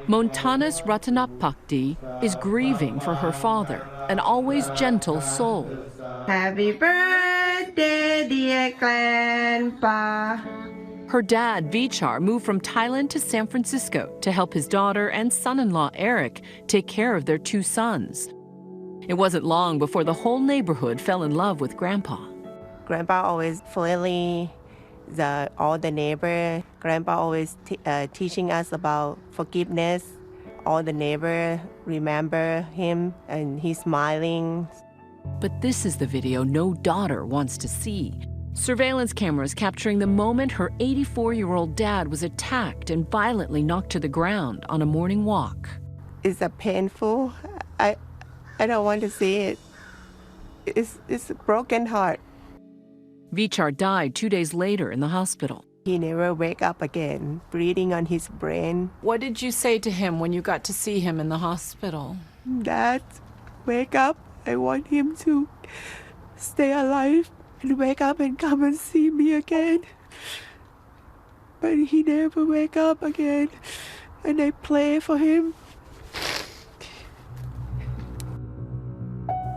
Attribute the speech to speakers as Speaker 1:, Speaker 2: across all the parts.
Speaker 1: Monthanus Ratanapakdee is grieving for her father, an always gentle soul.
Speaker 2: Happy birthday, dear Grandpa.
Speaker 1: Her dad, Vichar, moved from Thailand to San Francisco to help his daughter and son-in-law, Eric, take care of their two sons. It wasn't long before the whole neighborhood fell in love with Grandpa.
Speaker 2: Grandpa always friendly, all the neighbor. Grandpa always teaching us about forgiveness. All the neighbor remember him and he's smiling.
Speaker 1: But this is the video no daughter wants to see. Surveillance cameras capturing the moment her 84-year-old dad was attacked and violently knocked to the ground on a morning walk.
Speaker 2: It's painful. I don't want to see it. It's a broken heart.
Speaker 1: Vichar died 2 days later in the hospital.
Speaker 2: He never wake up again, bleeding on his brain.
Speaker 1: What did you say to him when you got to see him in the hospital?
Speaker 2: Dad, wake up. I want him to stay alive and wake up and come and see me again. But he never wake up again, and I pray for him.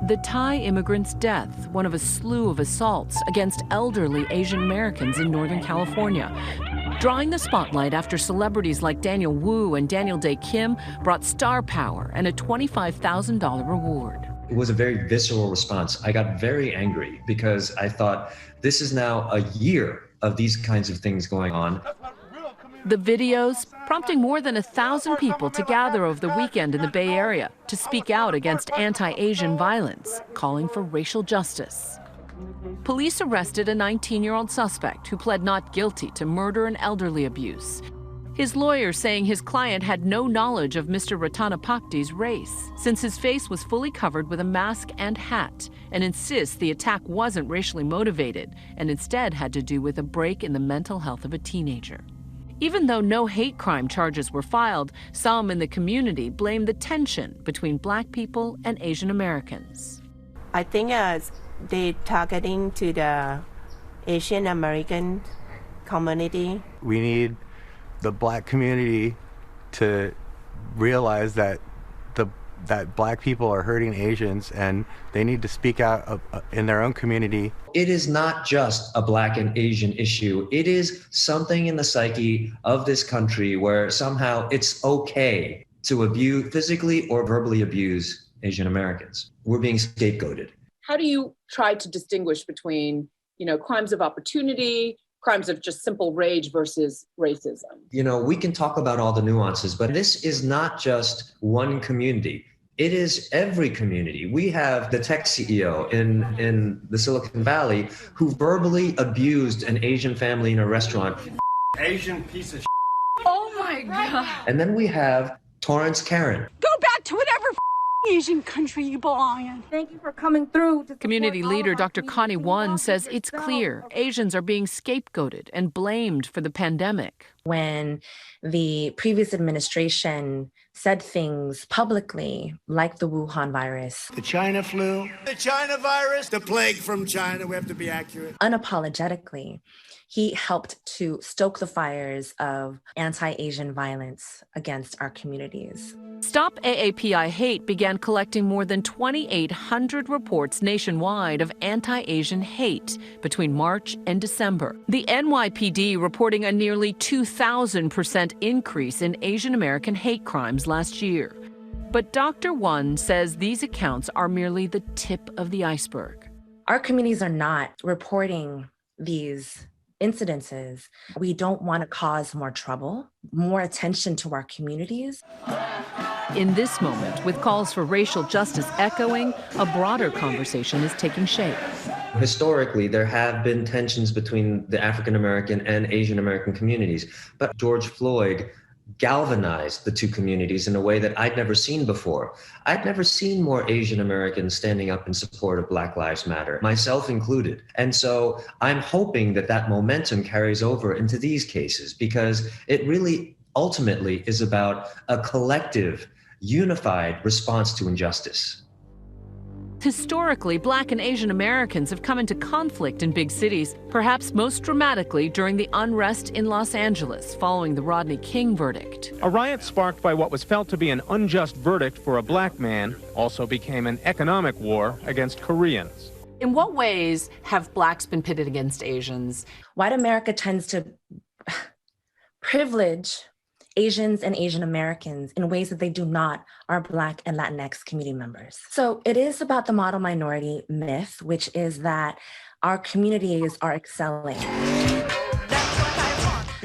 Speaker 1: The Thai immigrant's death, one of a slew of assaults against elderly Asian Americans in Northern California, drawing the spotlight after celebrities like Daniel Wu and Daniel Dae Kim brought star power and a $25,000 reward.
Speaker 3: It was a very visceral response. I got very angry because I thought, this is now a year of these kinds of things going on.
Speaker 1: The videos prompting more than 1,000 people to gather over the weekend in the Bay Area to speak out against anti-Asian violence, calling for racial justice. Police arrested a 19-year-old suspect who pled not guilty to murder and elderly abuse. His lawyer saying his client had no knowledge of Mr. Ratanapakdee's race, since his face was fully covered with a mask and hat, and insists the attack wasn't racially motivated and instead had to do with a break in the mental health of a teenager. Even though no hate crime charges were filed, some in the community blame the tension between Black people and Asian Americans.
Speaker 2: I think they targeting to the Asian American community.
Speaker 4: We need the Black community to realize that that Black people are hurting Asians and they need to speak out in their own community.
Speaker 3: It is not just a Black and Asian issue. It is something in the psyche of this country where somehow it's okay to abuse, physically or verbally abuse Asian Americans. We're being scapegoated.
Speaker 5: How do you try to distinguish between, crimes of opportunity, crimes of just simple rage versus racism?
Speaker 3: We can talk about all the nuances, but this is not just one community. It is every community. We have the tech CEO in the Silicon Valley who verbally abused an Asian family in a restaurant.
Speaker 6: Asian piece of
Speaker 5: Oh my God.
Speaker 3: And then we have Torrance Karen.
Speaker 7: Go back to whatever Asian country you belong in.
Speaker 8: Thank you for coming through.
Speaker 1: Community leader Dr. Connie Won says it's clear Asians are being scapegoated and blamed for the pandemic.
Speaker 9: When the previous administration said things publicly, like the Wuhan virus,
Speaker 6: the China flu, the China virus, the plague from China, we have to be accurate.
Speaker 9: Unapologetically, he helped to stoke the fires of anti-Asian violence against our communities.
Speaker 1: Stop AAPI Hate began collecting more than 2,800 reports nationwide of anti-Asian hate between March and December. The NYPD reporting a nearly 2,000% increase in Asian American hate crimes last year. But Dr. Won says these accounts are merely the tip of the iceberg.
Speaker 9: Our communities are not reporting these incidences. We don't want to cause more trouble, more attention to our communities.
Speaker 1: In this moment, with calls for racial justice echoing, a broader conversation is taking shape.
Speaker 3: Historically, there have been tensions between the African American and Asian American communities, but George Floyd galvanized the two communities in a way that I'd never seen before. I'd never seen more Asian Americans standing up in support of Black Lives Matter, myself included. And so I'm hoping that that momentum carries over into these cases, because it really ultimately is about a collective, unified response to injustice.
Speaker 1: Historically, Black and Asian Americans have come into conflict in big cities, perhaps most dramatically during the unrest in Los Angeles following the Rodney King verdict.
Speaker 8: A riot sparked by what was felt to be an unjust verdict for a Black man also became an economic war against Koreans.
Speaker 10: In what ways have Blacks been pitted against Asians?
Speaker 9: White America tends to privilege Asians and Asian Americans in ways that they do not our Black and Latinx community members. So it is about the model minority myth, which is that our communities are excelling.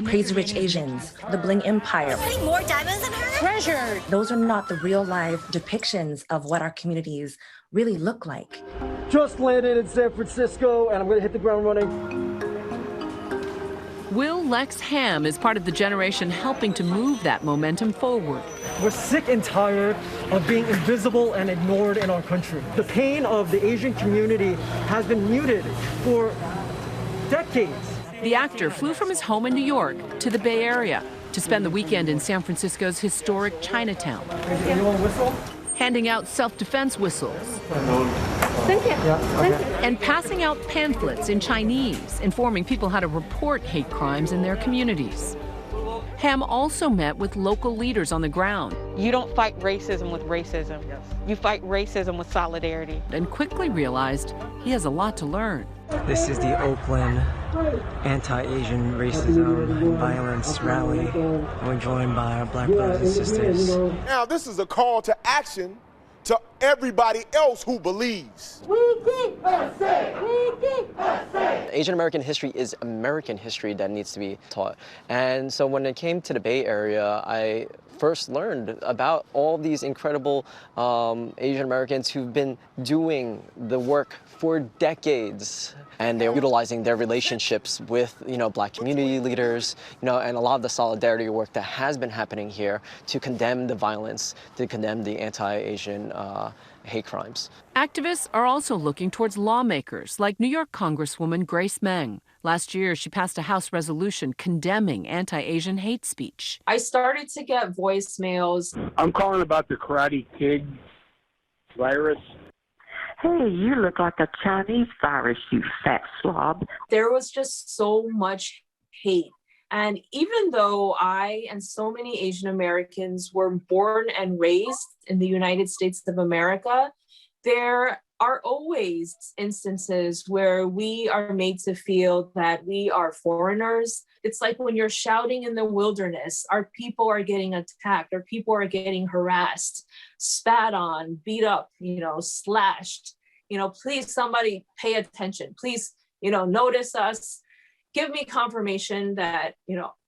Speaker 9: Crazy Rich Asians, the Bling Empire.
Speaker 7: More diamonds in her?
Speaker 9: Treasure. Those are not the real life depictions of what our communities really look like.
Speaker 11: Just landed in San Francisco and I'm gonna hit the ground running.
Speaker 1: Will Lex Ham is part of the generation helping to move that momentum forward.
Speaker 11: We're sick and tired of being invisible and ignored in our country. The pain of the Asian community has been muted for decades.
Speaker 1: The actor flew from his home in New York to the Bay Area to spend the weekend in San Francisco's historic Chinatown.
Speaker 11: Anyone whistle?
Speaker 1: Handing out self-defense whistles.
Speaker 7: Thank you.
Speaker 1: And passing out pamphlets in Chinese, informing people how to report hate crimes in their communities. Ham also met with local leaders on the ground.
Speaker 12: You don't fight racism with racism. You fight racism with solidarity.
Speaker 1: And quickly realized he has a lot to learn.
Speaker 13: This is the Oakland Anti-Asian Racism and Violence rally. We're joined by our Black brothers and sisters.
Speaker 14: Now, this is a call to action to everybody else who believes.
Speaker 15: Asian American history is American history that needs to be taught. And so when it came to the Bay Area, I first learned about all these incredible Asian Americans who've been doing the work for decades. And they're utilizing their relationships with, Black community leaders, and a lot of the solidarity work that has been happening here to condemn the violence, to condemn the anti-Asian hate crimes.
Speaker 1: Activists are also looking towards lawmakers like New York Congresswoman Grace Meng. Last year, she passed a House resolution condemning anti-Asian hate speech.
Speaker 5: I started to get voicemails.
Speaker 16: I'm calling about the Karate Kid virus.
Speaker 17: Hey, you look like a Chinese virus, you fat slob.
Speaker 5: There was just so much hate. And even though I and so many Asian Americans were born and raised in the United States of America, there are always instances where we are made to feel that we are foreigners. It's like when you're shouting in the wilderness, our people are getting attacked, our people are getting harassed, spat on, beat up, slashed. Please, somebody pay attention. Please, notice us. Give me confirmation that,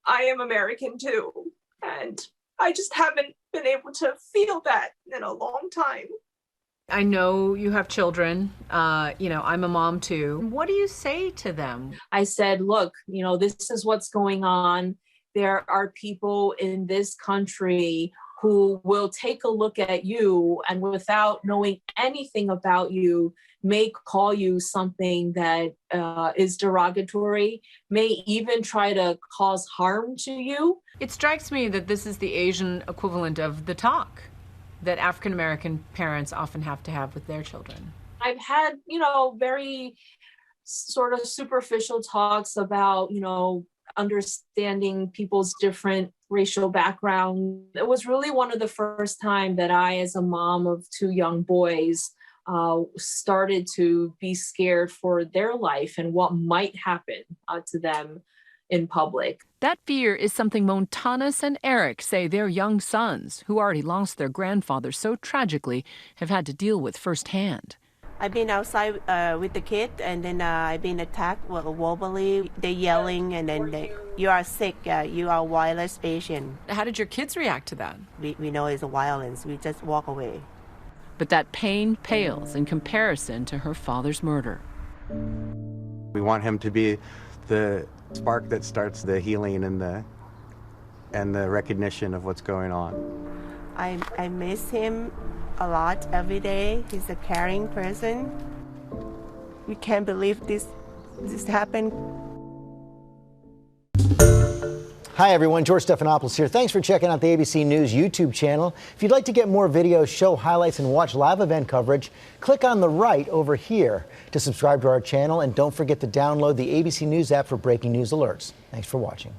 Speaker 5: I am American too. And I just haven't been able to feel that in a long time.
Speaker 10: I know you have children. I'm a mom too. What do you say to them?
Speaker 5: I said, look, this is what's going on. There are people in this country who will take a look at you and without knowing anything about you, may call you something that is derogatory, may even try to cause harm to you.
Speaker 10: It strikes me that this is the Asian equivalent of the talk that African-American parents often have to have with their children.
Speaker 5: I've had, very sort of superficial talks about, understanding people's different racial background. It was really one of the first time that I, as a mom of two young boys, started to be scared for their life and what might happen to them in public.
Speaker 1: That fear is something Monthanus and Eric say their young sons, who already lost their grandfather so tragically, have had to deal with firsthand.
Speaker 18: I've been outside with the kid, and then I've been attacked verbally. They're yelling, and then you are sick, you are wireless Asian.
Speaker 10: How did your kids react to that?
Speaker 18: We know it's violence. We just walk away.
Speaker 1: But that pain pales in comparison to her father's murder.
Speaker 4: We want him to be the spark that starts the healing and the recognition of what's going on.
Speaker 18: I miss him a lot every day. He's a caring person. We can't believe this happened.
Speaker 19: Hi, everyone. George Stephanopoulos here. Thanks for checking out the ABC News YouTube channel. If you'd like to get more videos, show highlights, and watch live event coverage, click on the right over here to subscribe to our channel. And don't forget to download the ABC News app for breaking news alerts. Thanks for watching.